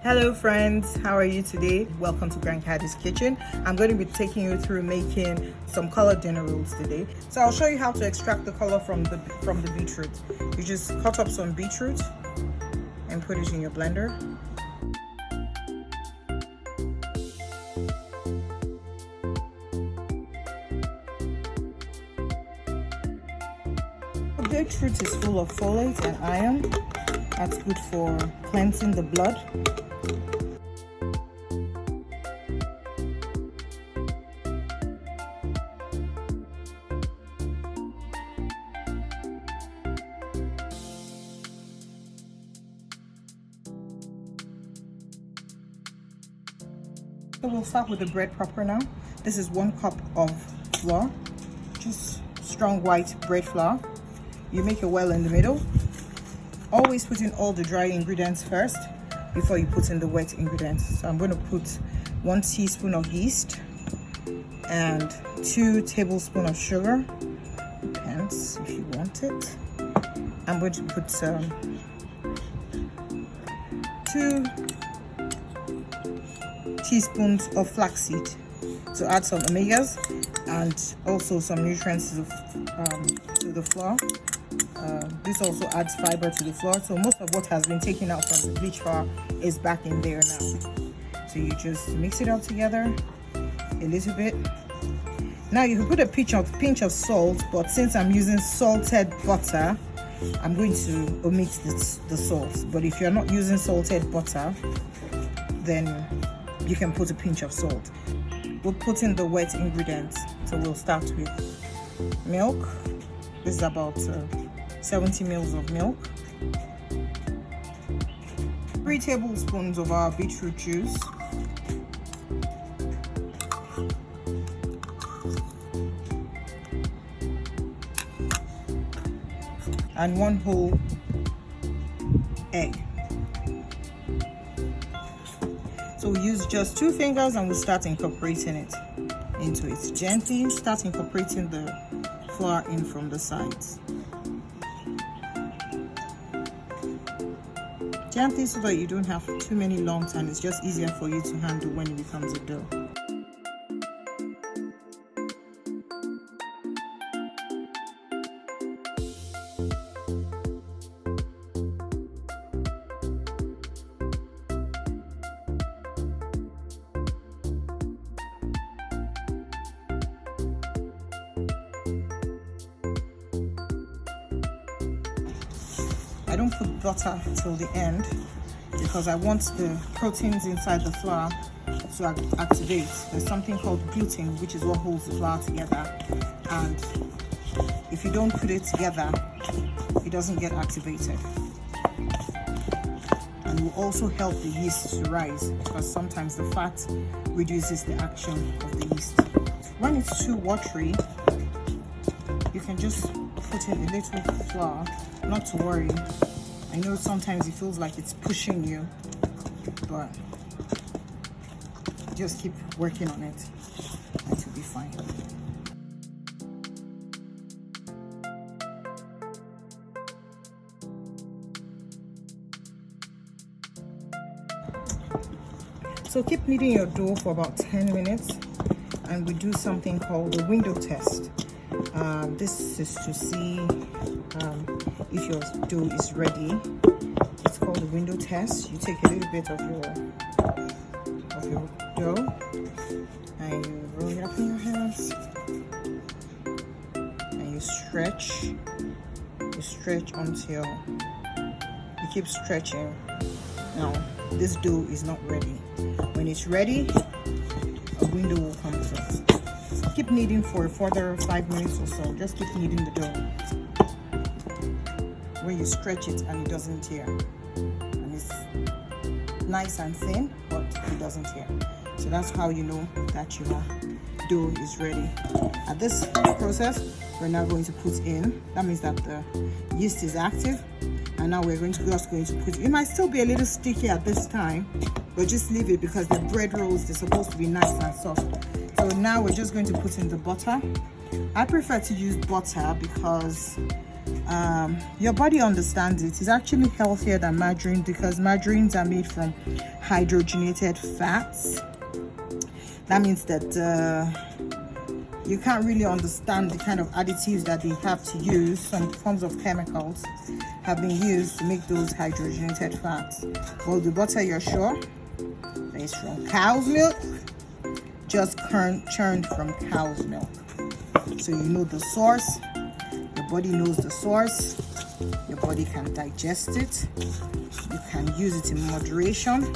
Hello friends, how are you today? Welcome to Grandcaddy's Kitchen. I'm going to be taking you through making some colored dinner rolls today. So I'll show you how to extract the color from the beetroot. You just cut up some beetroot and put it in your blender. Beetroot is full of folate and iron. That's good for cleansing the blood. So we'll start with the bread proper now. This is 1 cup of flour, just strong white bread flour. You make a well in the middle. Always put in all the dry ingredients first before you put in the wet ingredients. So I'm going to put 1 teaspoon of yeast and 2 tablespoons of sugar. Depends if you want it. I'm going to put 2 teaspoons of flaxseed to add some omegas and also some nutrients to the flour. This also adds fiber to the flour, so most of what has been taken out from the bleach flour is back in there now. So you just mix it all together a little bit. Now you can put a pinch of salt, but since I'm using salted butter, I'm going to omit the salt. But if you're not using salted butter, then you can put a pinch of salt. We'll put in the wet ingredients. So we'll start with milk. This is about 70 ml of milk. 3 tablespoons of our beetroot juice. And 1 whole egg. So we use just 2 fingers and we'll start incorporating it into it. Gently start incorporating the flour in from the sides. Gently so that you don't have too many lumps and it's just easier for you to handle when it becomes a dough. I don't put butter till the end because I want the proteins inside the flour to activate. There's something called gluten, which is what holds the flour together, and if you don't put it together, it doesn't get activated. And it will also help the yeast to rise because sometimes the fat reduces the action of the yeast. When it's too watery, you can just put in a little flour. Not to worry. I know sometimes it feels like it's pushing you, but just keep working on it and it'll be fine. So keep kneading your dough for about 10 minutes and we do something called the window test. This is to see if your dough is ready. It's called the window test. You take a little bit of your dough and you roll it up in your hands and you stretch. You stretch until you keep stretching. Now this dough is not ready. When it's ready, a window will come through. Keep kneading for a further 5 minutes or so. Just keep kneading the dough. When you stretch it and it doesn't tear. And it's nice and thin, but it doesn't tear. So that's how you know that your dough is ready. At this process, we're now going to put in, that means that the yeast is active. And now we're just going to put, it might still be a little sticky at this time, but just leave it because the bread rolls, they're supposed to be nice and soft. So now we're just going to put in the butter. I prefer to use butter because your body understands it. It's actually healthier than margarine because margarines are made from hydrogenated fats. That means that you can't really understand the kind of additives that they have to use. Some forms of chemicals have been used to make those hydrogenated fats. Well, the butter, you're sure that is from cow's milk, just churned from cow's milk. So you know the source, your body knows the source, your body can digest it, you can use it in moderation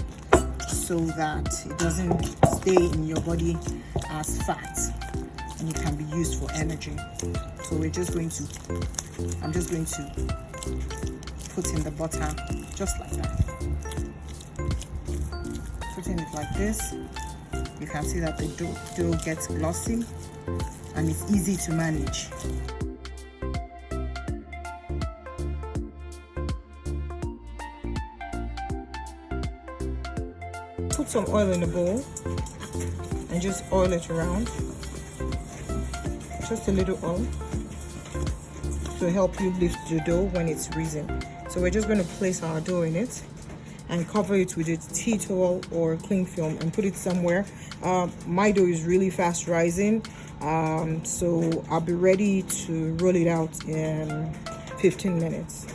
so that it doesn't stay in your body as fat, and it can be used for energy. So I'm just going to put in the butter just like that. Putting it like this, you can see that the dough gets glossy and it's easy to manage. Put some oil in the bowl and just oil it around. Just a little oil to help you lift the dough when it's risen. So we're just going to place our dough in it and cover it with a tea towel or cling film and put it somewhere. My dough is really fast rising, so I'll be ready to roll it out in 15 minutes.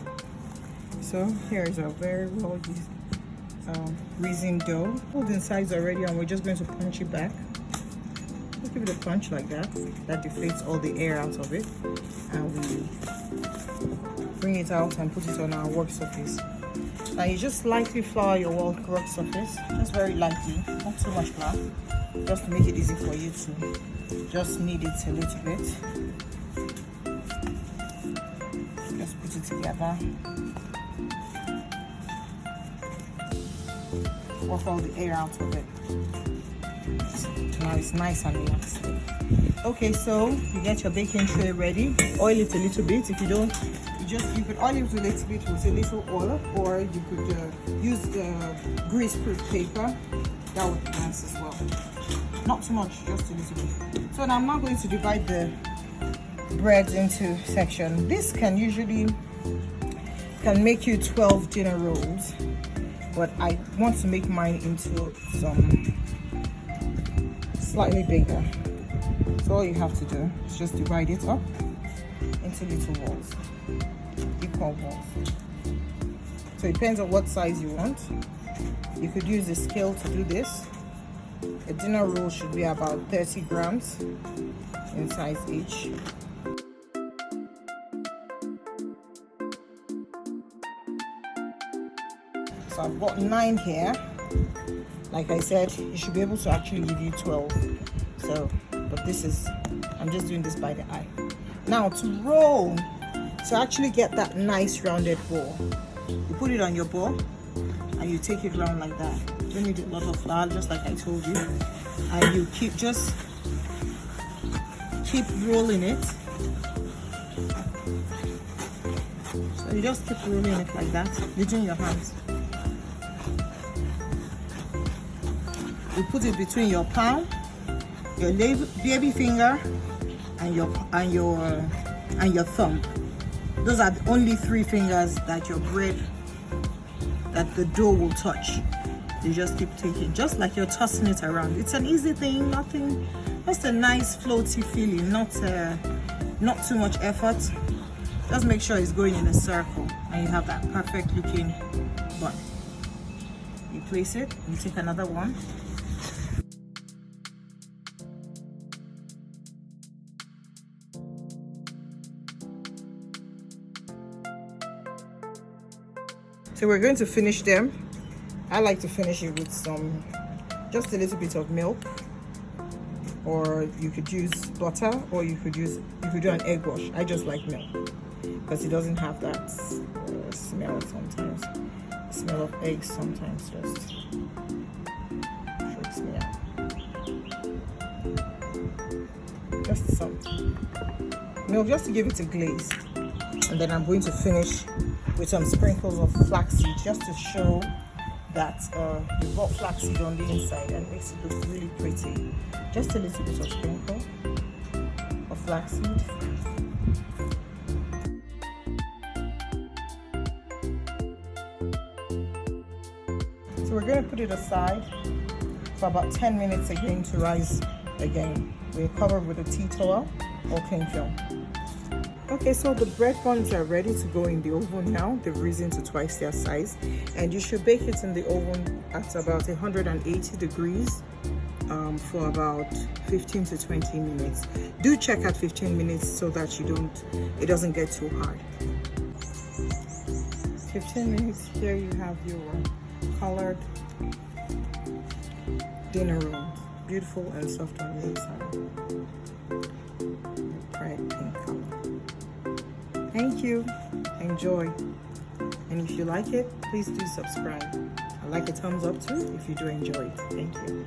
So here is our very well risen dough. Hold in size already, and we're just going to punch it back. Just give it a punch like that. That deflates all the air out of it, and we bring it out and put it on our work surface. Now you just lightly flour your work surface, just very lightly, not too much flour, just to make it easy for you to just knead it a little bit. Just put it together. Work all the air out of it. So now it's nice and relaxed. Okay, so you get your baking tray ready. Oil it a little bit. If you don't, you could oil it a little bit with a little oil, or you could use grease-proof paper. That would be nice as well. Not too much, just a little bit. So now I'm not going to divide the bread into sections. This can make you 12 dinner rolls, but I want to make mine into some slightly bigger. So all you have to do is just divide it up into little balls, equal balls. So it depends on what size you want. You could use a scale to do this. A dinner roll should be about 30 grams in size each. So I've got 9 here. Like I said, you should be able to actually give you 12. So, but I'm just doing this by the eye. Now to roll, to actually get that nice rounded ball, you put it on your ball and you take it round like that. You don't need a lot of flour, just like I told you. And you keep rolling it. So you just keep rolling it like that, using your hands. You put it between your palm, your baby finger, and your thumb. Those are the only 3 fingers that the dough will touch. You just keep taking, just like you're tossing it around. It's an easy thing, nothing, just a nice floaty feeling, not too much effort. Just make sure it's going in a circle and you have that perfect looking bun. You place it, you take another one. So we're going to finish them. I like to finish it with just a little bit of milk, or you could use butter, or you could do an egg wash. I just like milk because it doesn't have that smell sometimes. The smell of eggs sometimes just freaks me out. Just some milk, just to give it a glaze, and then I'm going to finish with some sprinkles of flaxseed, just to show that you've got flaxseed on the inside and makes it look really pretty. Just a little bit of sprinkle of flaxseed. So we're going to put it aside for about 10 minutes again to rise again. We're covered with a tea towel or cling film. Okay, so the bread buns are ready to go in the oven now. They've risen to twice their size, and you should bake it in the oven at about 180 degrees for about 15 to 20 minutes. Do check at 15 minutes so that it doesn't get too hard. 15 minutes. Here you have your colored dinner rolls, beautiful and soft on the inside. Bright pink color. Thank you. Enjoy. And if you like it, please do subscribe. I like a thumbs up too if you do enjoy it. Thank you.